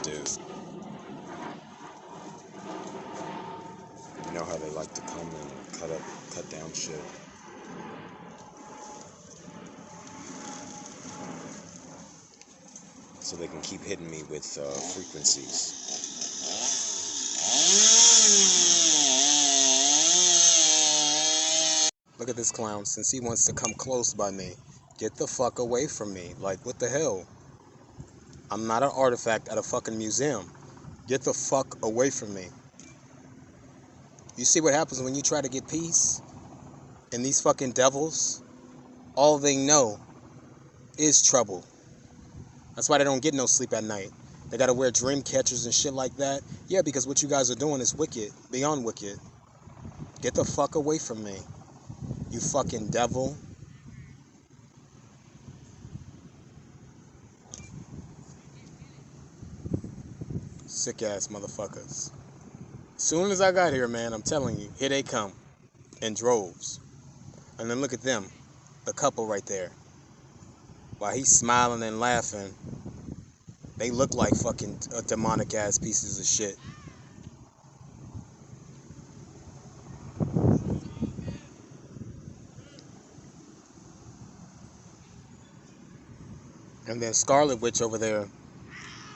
dude. You know how they like to come and cut down shit. So they can keep hitting me with frequencies. Look at this clown. Since he wants to come close by me, get the fuck away from me. Like, what the hell? I'm not an artifact at a fucking museum. Get the fuck away from me. You see what happens when you try to get peace? And these fucking devils, all they know is trouble. That's why they don't get no sleep at night. They gotta wear dream catchers and shit like that. Yeah, because what you guys are doing is wicked, beyond wicked. Get the fuck away from me, you fucking devil. Sick ass motherfuckers. Soon as I got here, man, I'm telling you, here they come in droves. And then look at them, the couple right there. While he's smiling and laughing, they look like fucking demonic ass pieces of shit. And then Scarlet Witch over there,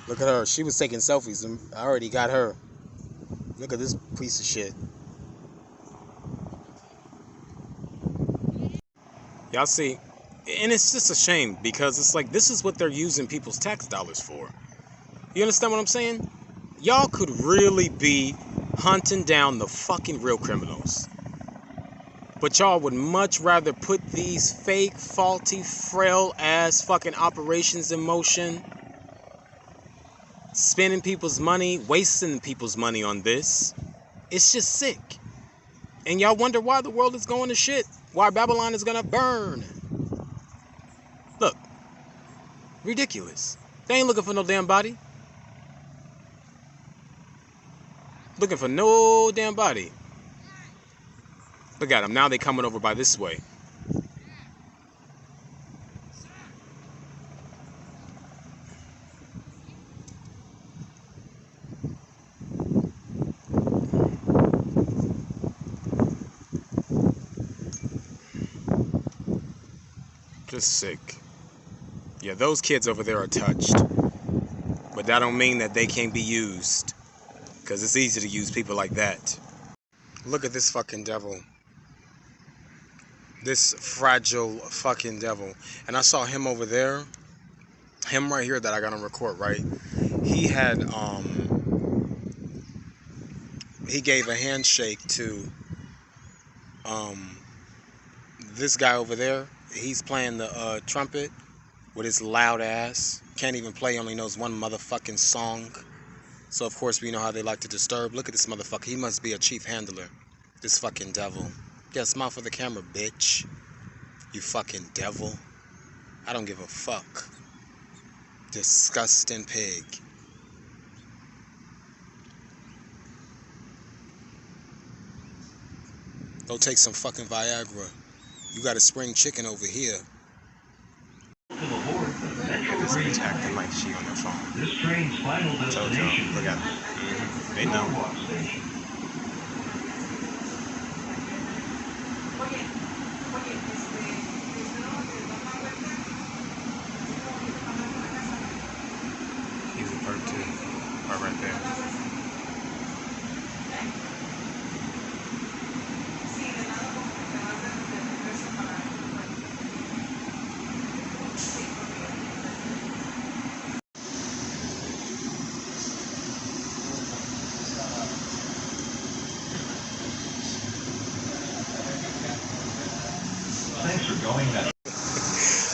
look at her. She was taking selfies. I already got her. Look at this piece of shit. Y'all see, and it's just a shame because it's like this is what they're using people's tax dollars for. You understand what I'm saying? Y'all could really be hunting down the fucking real criminals. But y'all would much rather put these fake, faulty, frail ass fucking operations in motion. Spending people's money, wasting people's money on this. It's just sick. And y'all wonder why the world is going to shit. Why Babylon is gonna burn. Look. Ridiculous. They ain't looking for no damn body. Looking for no damn body. Look at them. Now they coming over by this way. Just sick. Yeah, those kids over there are touched. But that don't mean that they can't be used. Because it's easy to use people like that. Look at this fucking devil. This fragile fucking devil. And I saw him over there. Him right here that I got on record, right? He had, he gave a handshake to, this guy over there. He's playing the trumpet with his loud ass. Can't even play, only knows one motherfucking song. So of course we know how they like to disturb. Look at this motherfucker. He must be a chief handler. This fucking devil. Yeah, smile for the camera, bitch. You fucking devil. I don't give a fuck. Disgusting pig. Go take some fucking Viagra. You got a spring chicken over here. This bitch acting like she on their phone. This train's final destination. Look at them. They know. He's a bird too. Right there.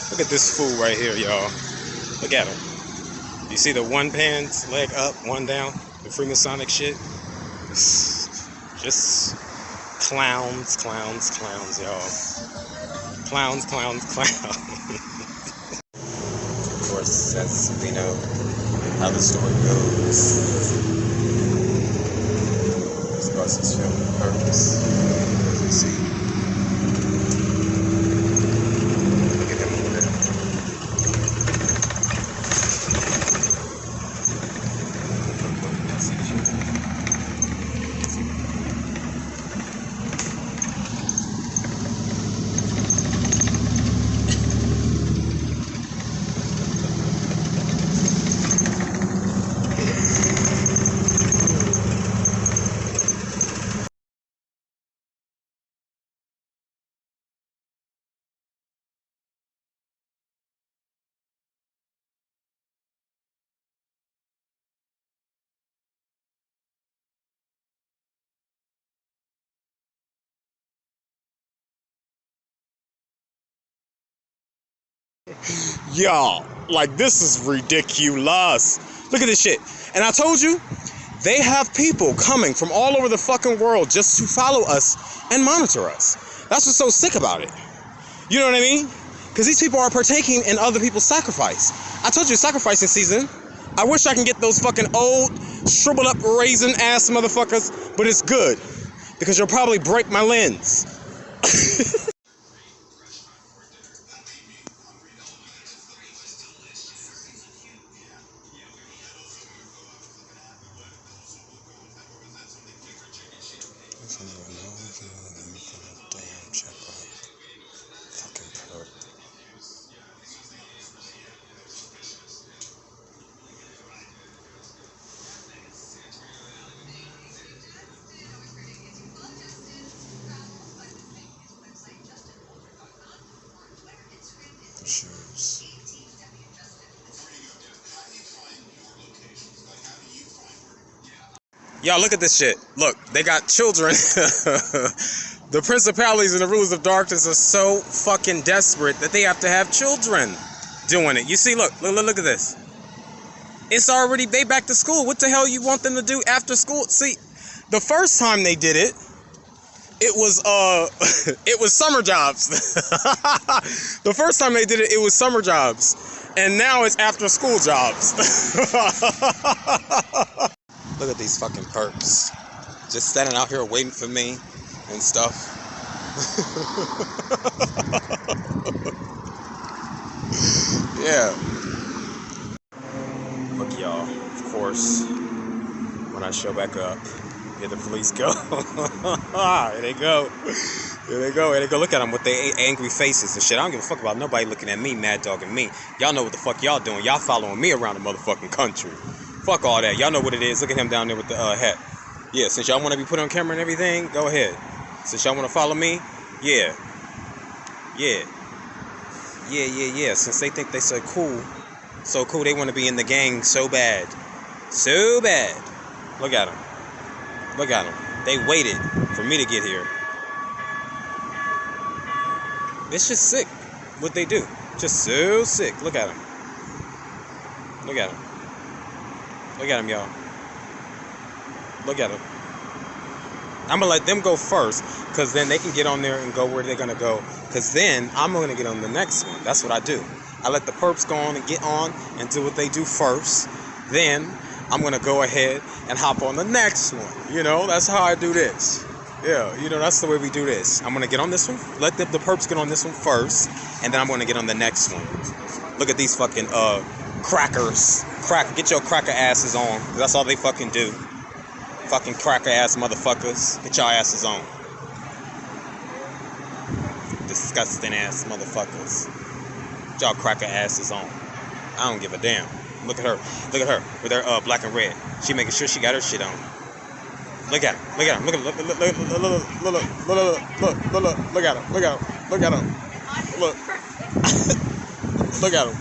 Look at this fool right here, y'all. Look at him. You see the one pants, leg up, one down, the Freemasonic shit? Just clowns, y'all. Clowns. Of course, that's, you know, how the story goes. This bus is filled with purpose. As you see. Y'all, like, this is ridiculous. Look at this shit. And I told you, they have people coming from all over the fucking world just to follow us and monitor us. That's what's so sick about it. You know what I mean? Because these people are partaking in other people's sacrifice. I told you, sacrificing season. I wish I can get those fucking old, shriveled up raisin ass motherfuckers, but it's good. Because you'll probably break my lens. Shoes. Y'all, look at this shit. Look, they got children. The principalities and the rulers of darkness are so fucking desperate that they have to have children doing it. You see, look at this. It's already, they back to school. What the hell you want them to do after school? See, the first time they did it, it was it was summer jobs. The first time they did it, it was summer jobs. And now it's after school jobs. Look at these fucking perps. Just standing out here waiting for me and stuff. Yeah. Look, y'all, of course, when I show back up, here the police go. Here they go. Here they go. Here they go. Look at them with their angry faces and shit. I don't give a fuck about nobody looking at me, mad dogging me. Y'all know what the fuck y'all doing. Y'all following me around the motherfucking country. Fuck all that. Y'all know what it is. Look at him down there with the hat. Yeah, since y'all want to be put on camera and everything, go ahead. Since y'all want to follow me, yeah. Since they think they so cool, they want to be in the gang so bad. So bad. Look at them. Look at them. They waited for me to get here. It's just sick what they do. Just so sick. Look at them. Look at them. Look at them, y'all. Look at them. I'm going to let them go first, because then they can get on there and go where they're going to go. Because then I'm going to get on the next one. That's what I do. I let the perps go on and get on and do what they do first. Then I'm going to go ahead and hop on the next one. You know, that's how I do this. Yeah, you know, that's the way we do this. I'm going to get on this one. Let the perps get on this one first. And then I'm going to get on the next one. Look at these fucking crackers. Get your cracker asses on. That's all they fucking do. Fucking cracker ass motherfuckers. Get your asses on. Disgusting ass motherfuckers. Get y'all cracker asses on. I don't give a damn. Look at her. Look at her with her black and red. She making sure she got her shit on. Look at him. Look at him. Look at him. Look at him. Look at him. Look at him. Look. Look at him.